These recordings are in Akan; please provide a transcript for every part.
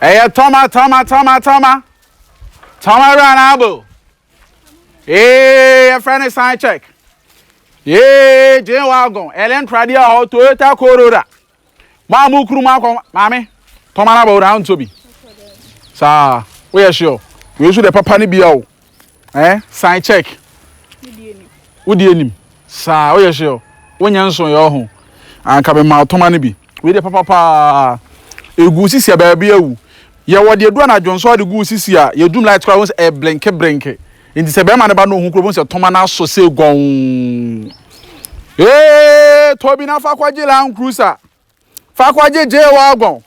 Toma Ranabo. A friend is sign check. Yeah, Jane Wagon, Ellen Tradia or Toyota Corolla. Mamu Kruma, Mammy, Tomanabo down to be. Sir, we are sure. We should have Papa Nibio. Sign check. Would you name? Sir, we are sure. When you're so your home, and come out Tomanibi. With the Papa. A goosey see a baby. Ya what you do na Johnson the goosey see ya. You do like crowns a blanket. In the Sabema about no who could say Tomana so say gone. Eh, Tobina Fakwaji Land Cruiser. Fakwaji J Wagon.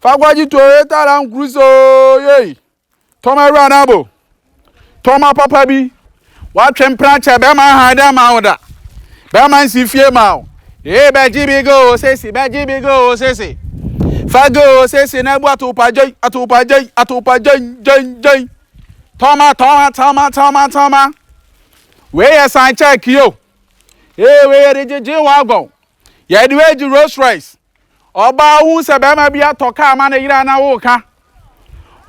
Fakwaji Toyota Land Cruiser. Yay. Toma Ranabo. Toma Papa B. What temperature Bema Hada Mauda. Bema si fie mau. Eh, Bajibi go, say, Bajibi go, say. Fago says in Abu Atupa J. Toma. Where is I check you? Eh, where did you wagon? Ya do you roast rice? Oba who said Bama be a toka man a irana woka.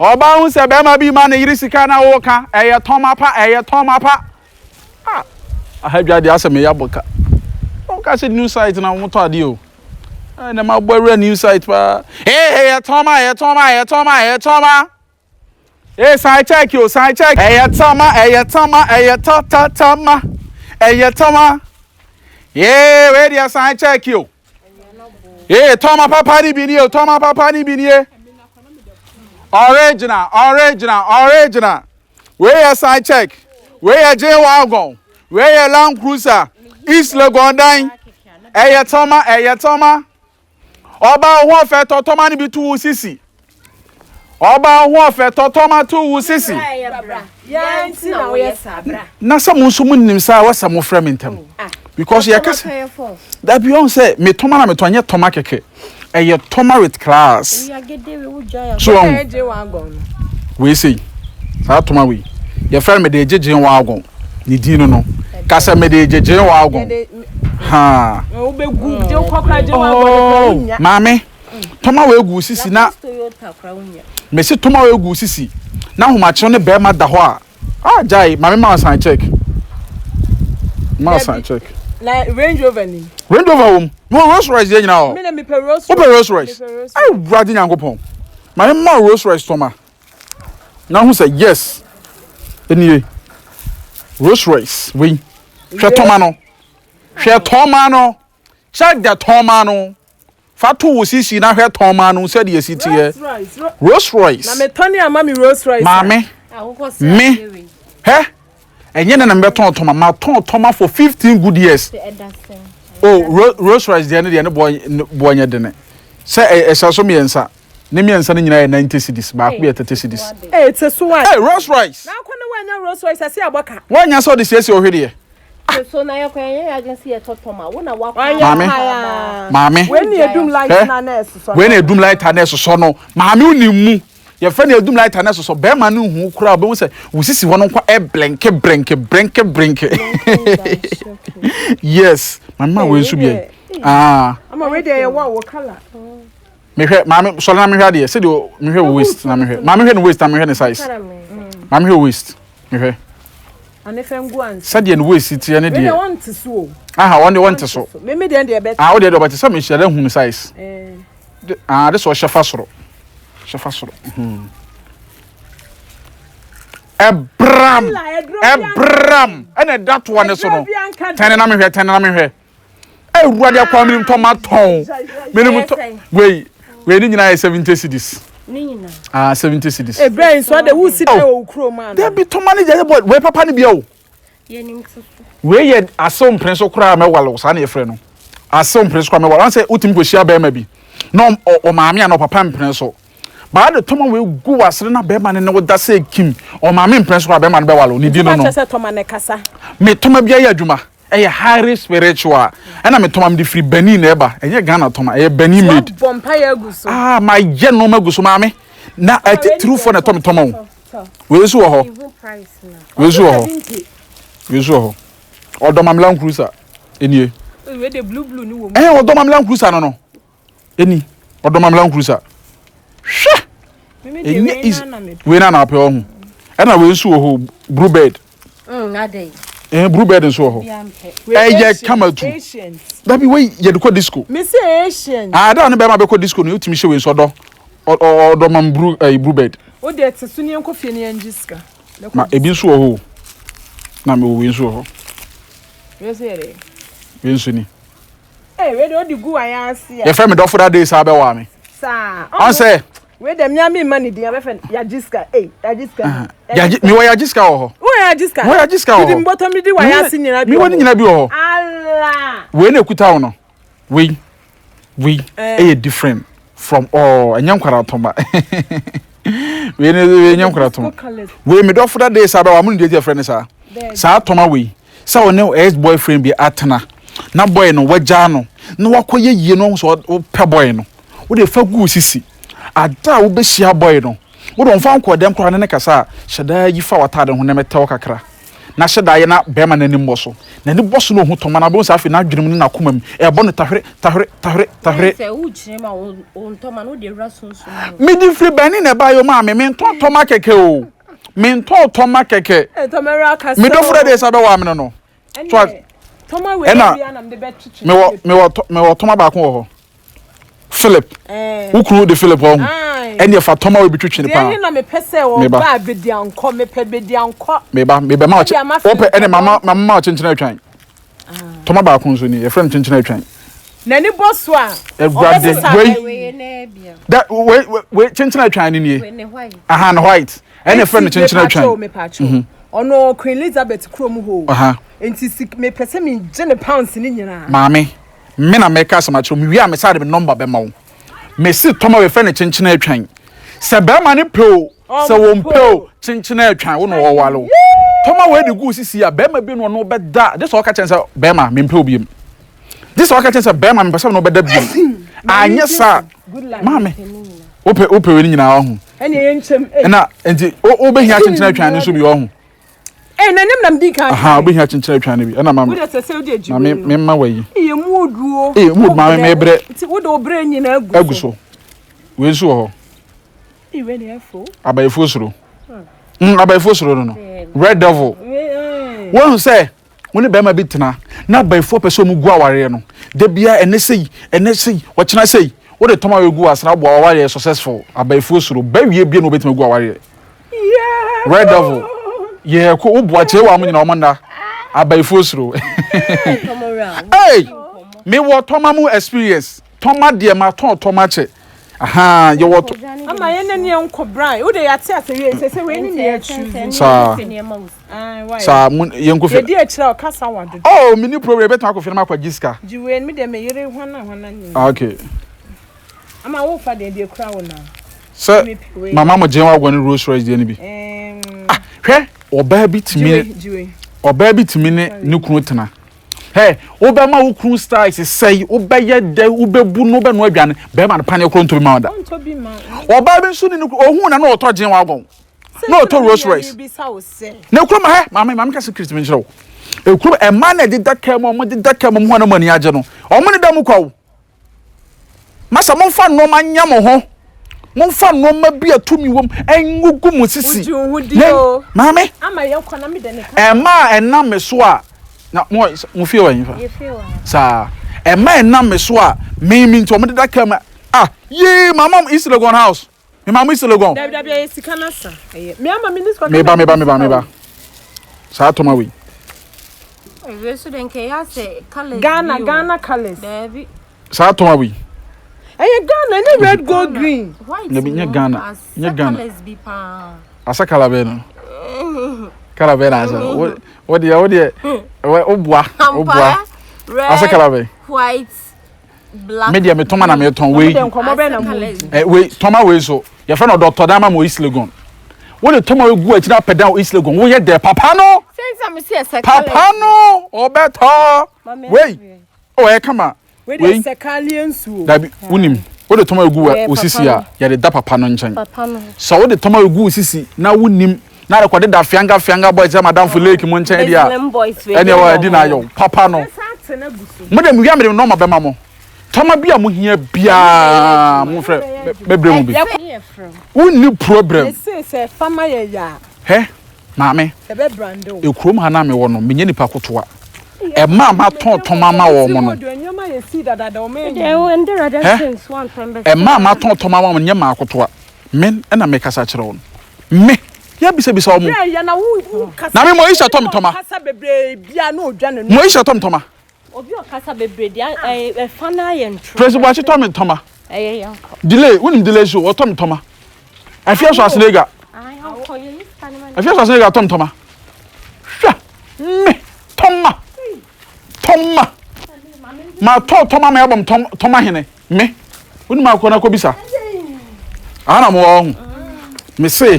Oba who said Bama be man a irisicana woka. A Toma pa. Ah, I have you the answer me yaboka. Don't catch a new site and I won't tell you. And my boy a new site pa. Hey, Toma. Hey, side check. Hey, Toma. Yeah, where do you side check you? Hey, Toma Papa ni bini. Original. Where you side check? Where you J Wagon? Where you Land Cruiser? East Lagondine. Hey, Toma. Oba who fe totoma ni bi 2 sisi. Oba who fe totoma 2 sisi. Ya nti na wo yesabra. Na some so munim sa wa some frame ntem. Because ya kase. That beyond say me toma na me to anye toma keke. Ye toma with class. So we say sa toma we. Ye friend me de jeje wagon. Ni di no. Kasa me de jeje wagon. Ha. Mame. Toma we gu sisi na. Me si toma we gu sisi. Na homa che ne be ma da ho a. Ah jai, mame ma sign check. Ma sign check. Na Range Rover ni. Range Rover mo Rolls Royce dey nyina o. Me na me pe Rolls Royce. Ai bradi nyankopon. Mame ma Rolls Royce toma. Na who say yes. Anyway. Rolls Royce we. Hwe toma no. Check the Tomano. Fatu usisi na hwe Tomano said yes it here. Rolls Royce. Na me toni ama mi Rolls Royce. Mame. Me. He? Enye na me ton Toma, ma ton Toma for 15 good years. Oh, Rolls Royce dey na boy nya de ne. Say esaso me ensa. Ne me ensa ne nyina 90 cedis, ba ko 30 cedis. Eh, it's so one. Hey, Rolls Royce. Na kwano wanya Rolls Royce ase aboka. Wanya so de siesie ohwede. So na ya kwenye agency ya totoma wona wa Mame when you edum light na nurse so when edum light na nurse so no mame unimu ye fa na edum light na nurse so be ma no hu kura be wo se wusisi wono kwa e blenke yes mama we su bi ah ama we dey wo color me hwe mame so na me hwe de se de me hwe waist na me hwe mame hwe no waist na me hwe ne size mame hwe waist me hwe anefengu an sade no waist ti ene de we want to so aha one want to so me dey dey better ah we dey do but se me share hu size ah this was shafa soro Ebram and that one so no ten na me hwe ewurade akwa minim tomaton minim we ni nyina 70 cedis Nina. 70 cedis. E brain so the who sit there wo kro man. There be to manage the boy. We papa ni bia o. Ye nim so. We ye asom prince kura me walo sa na e frɛ no. Asom prince kura me walo. Say utim ko hia be ma bi. No o maame a no papa prince so. Ba de toma we gu wasre na be ma ne wo da say kim. O maame prince kura be ma ne be walo ni di no no. Say toma ne kasa. Me toma bia ya adwuma. Eye highly spiritual. And me toma me free Benin eba. Eye Ghana toma. Eye Benin made. Bompa ya guso. Ah, my je no me guso maame. Na ati true for na toma wo. We so ho. We so ho. Odoma Land Cruiser. Enie. We the blue ni wo. Odoma Land Cruiser no. Eni. Odoma Land Cruiser. Hwe. We na na pe ho. E na we nsu ho blue bed. Ade. Blue bed nsu ho. Ye kama tu. That be we ye de disco. Me say Asian. Da no be ma be ko disco no utimi hye we nso do. Odo man blue bed. O de tsu ni enko fie ni anjiska. Ma ebi nsu ho. Na me we nsu ho. We say re. We nsu ni. We do di gu ayanse ya. Ye frame do for that day sa be wa me. Sa. On say we dem nya me money dia be fen yajiska yajiska. Me wa yajiska ho. Wo yajiska. Wo yajiska ho. Di mboto mi di wa yanse nyina bi. Me woni nyina bi ho. Allah. We na kuta ho no. We different from all anyam kwara toma. We anyam kwara toma. We me do for that day sa be wa mun dey friend sa. Sa toma we. Sa woni ex boyfriend bi atena. Na boy no waja no. Na wakoye yie no so pe boy no. Wo dey fa gu sisi. Ada wo be hia boy no. Wo don fa nko dem kwara ne kasa. Sheda yi fa wata de ho na meta wo kakra. Na sheda ye na be ma nanim boso. Na ni boso no hu toma na bo sa afi na adwenum ni na komam. E bo no tahre. Se wo chire ma on toma no de rasunsun. Me di free bani na ba yo ma me nto toma keke o. Me nto toma keke. Toma ra kasa. Me do fura de sa be wa me no. So toma we bia na me be twitwi. Me wo toma ba ko ho. Philip. Ukru de Philip ho. Ene fa toma we bitwitwi ne pa. Ye na me pese wo ba bedianko me pe bedianko. Me ba ma che. Ope ene mama chenchena atwan. Toma ba ko nso ni e friend chenchena atwan. Na ni boss wa. Egwade We na bia. That we chenchena atwan ni nie. We ne white. Aha na white. Ene friend chenchena atwan. Ono Queen Elizabeth krom ho. Aha. Enti me pese me gene pounds ni nyina. Mame. Me na make asama cho me wi a me sade me number be ma wo. Me si toma we friend chenchena atwan. Se be ma ne peo. Se wo mpeo chenchena atwan wo no wo walo. Toma we de gu sisi ya be ma bi no no be da. This all ka chen say be ma me mpeo biem. This all ka chen say be ma me pese no be da biem. Anya sa. Mame. Ope we ni nyina ho. Ene yenchem. Na enti o be hia chenchena atwan ni so bi ho. Nanim nam di kan. Aha, obi hia chenchena atwan ni bi. Na mama. Wo de sese wo de adwuma. Me ma wayi. Ye muoduo. Muod ma me bre. Ti wo de obre nyina Agu so. We so ho. Iwe ne afo. Abayefo soro. Abayefo soro no. Red devil. Won say, woni be ma bi tena. Na abayefo pese mu gu aware no. De bia enese wo chena sei. Wo de toma we gu asra bo aware successful. Abayefo soro. Ba wie bia no betima gu aware. Yeah. Red devil. Yeah, ko obo che wa mu nyina o manda. Abayefo soro. Hey! Me wo toma mu experience. Toma de ma toma che. Aha, you what? Ama ye na ne enko bran. Wo de yate asewe sese we ni ne achu. Sa mun yenko fe. Ye di akira o kasa wado. Oh, mini problem beto akofie na makwa giska. Jiwe mi de me yere hwana ni. Okay. Ama wo fa de kura wo na. Sir, mama mo jenwa gwa ni Rolls Royce de ni bi. Hwe, oba bi timi. Oba bi timi ne kunu tena. Hey, oba ma ukru style say oba ye de obebu no be no aduane be ma pane kro ntobi ma oda. Ntobi ma. Oba bi nsu ni ohun na oto gen wa gon. Na oto Rolls Royce. Na kro ma he, mama ka secret me njiro. E kro e ma na de daka mo de daka mo ho na mani age no. O mo ne da mu kwawo. Masa mo fa no ma nya mo ho. Mo fa no ma bi atumi wom engugu mu sisi. Mama. Ama ye kwana me de ne. E ma ena me so a na mo fie wan fa. Ye fie wan. Sa e ma na me so a me nti o me da kam ye mama is Legon house. Me mama is Legon. Da bia sika na sa. Me ama minister. Me ba. Sa to ma we. We so den ke ya say colors. Ghana colors. Baby. Sa to ma we. Ghana ni red gold green. White. Nya Ghana. Colors bi pa. Asa kala be no. Kala be na asa. What the obwa. Asa kala be. White. Black. Media me toma na me ton we. We toma we so. Your friend Dr. Dama mo East Legon. What the toma we go akira pedan East Legon. Wo ye there papa no. Since I'm see a papa no. O better. Wait. Oh, e come we dey sekalian su. Dabi unim. Wo the toma we go osisi a ye de da papa no nchen. Papa no. So wo the toma we go osisi na unim. Na record da fianga boys madam for lake mo nchen dia. Ene wa di na yo papa no. Madam wi am no ma be ma mo. Toma bia mo hia bia mo frɛ bebre mu bi. Wonni problem. Say farmer ya. He maame. Ebe brando. Ekrom ha na me wo no menye nipa kotoa. E ma ton ma wo mo no. E ma ton ma wo nye ma kotoa. Men na me kasa kire wo. Me ya bisa wo mo. Na me mo isha toma. Kasa bebre bia na odwa no. Mo isha toma. Obi okasa bebre dia e fa na ye ntro. President Wachi toma. Yanko. Delay, woni delay show o toma. Afia so asenega. Ai yanko ye istani man. Afia so asenega toma. Hwa. Me toma. Ma toma me abom toma hene. Me. Woni ma ko na ko bisa. Ana mo wo hu. Me say.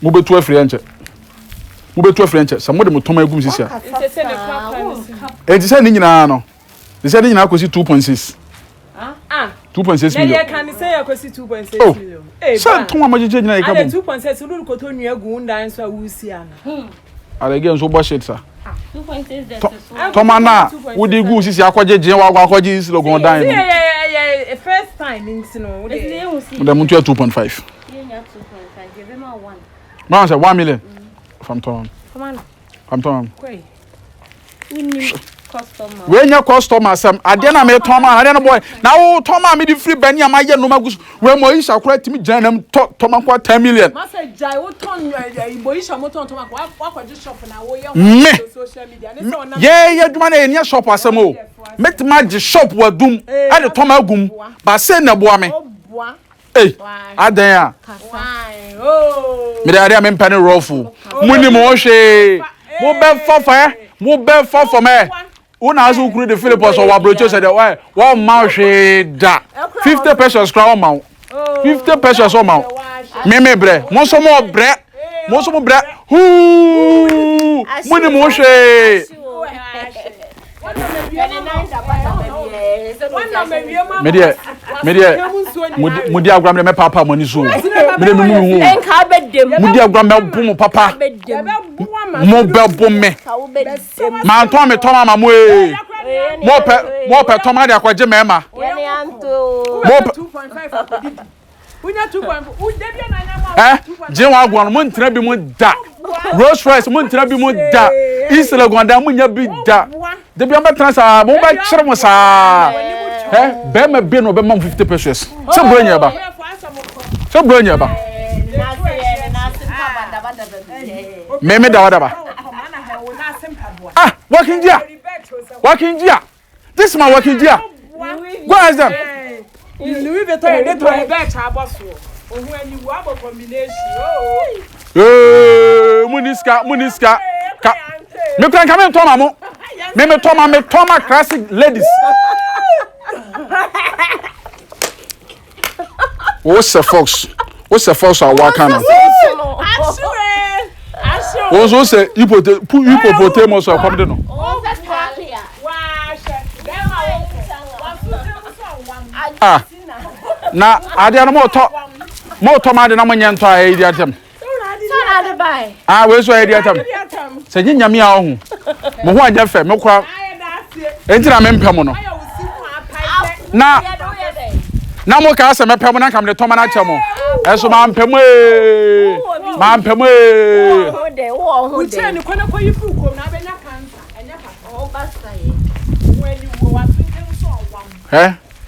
Mo betu afri enche. Sa mo de mo toma egum sisia. E ti say ni nyina no. They said ni nyina akosi 2.6. 2.6 million. Yeah, can say akosi 2.6 million. Say toma majeje nyina e ka bom. 2.6 lu ko to nua gu ndan so awusi ana. Again so bo shit sir. 2.6 that's Toma na wo di gu sisi akwajeje wa akwaje isi logon dan. Yeah, first time into no. The muntu 2.5. Yeah, 2.5. Give him a 1. Man say 1 million. From Tom. Come on. From Tom. Kwai. Customer. We nya customer sam ade na me Toma ade na boy. Na wo Toma me di free bani am aye no magus. We mo isha kura timi janam Toma kwa 10 million. Masa jai wo ton Igbo isha mo ton Toma kwa kwaje shop na wo ye social media. Ne so na. Yeah, adwuma na enya shop asem o. Met ma shop wadum. Ade Toma gum. Ba se na boa me. Boa. Eh. Adan a. Why? Oh. Me dey am mpane rofu. Muni mo hwe. Mo be fafa. Mo be fafa me. Una azu kuru de Philippus or wabrocho said why one ma hwe da. 50 pesos crown ma. 50 pesos o ma. Me bre. Mo so mo bre. Hu. Muni mo hwe. Media mudi agram me papa moni so me de me hu Enka bedem. mudi agram me bum papa mo bebo me ma ton me ton ma mo e mo pe ton ma de akwaje me ma Yene anto. mo 2.5 Unya 2.5 Debia na nyama je wa agwan mo ntra bi mo da Rolls Royce mo ntra bi mo da Isla gwanda mo nya bi da Debia be transa mo ba kire mo sa be me bi no be mam 50 pesos se bronya ba me da wada ba working dia this my working dia go ask them Louis Vuitton dey to e be cha boso ohun ani wo abo combination muniska ka me kran ka me to ma mo me to ma classic ladies what's the fox are working on also say hippopotamus or come no na ade no mo to ma de na mo nyento a e di atem we so e di atem se nyame a ho mo ho anya fe me kora enti na me mpem no na mo ka se me pem na kam de to ma na chemo eso ma mpem Ho de wo uche ni kwana ko yifu kom na benya cancer enya ka o basta ye when you wo watu dem so wam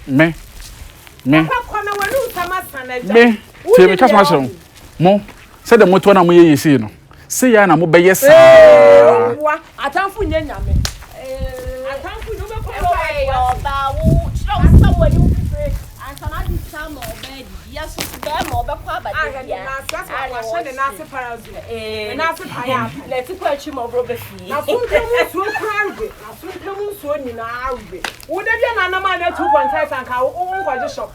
me kwana wanu sama sana me te me kasma se mo se de moto na mo ye yesi no se ya na mo be yes atamfu nya nyame atamfu no be ko ba wo chiro someone you prefer and some of the time or bed yes be mo be kwa ba de ya na se na se parazu na se paya let it kwa chi mo bro be fi na sunkamu so kranwe na sunkamu so nyina awe wo de bia na na ma na 2.5 anka wo nkwaje shop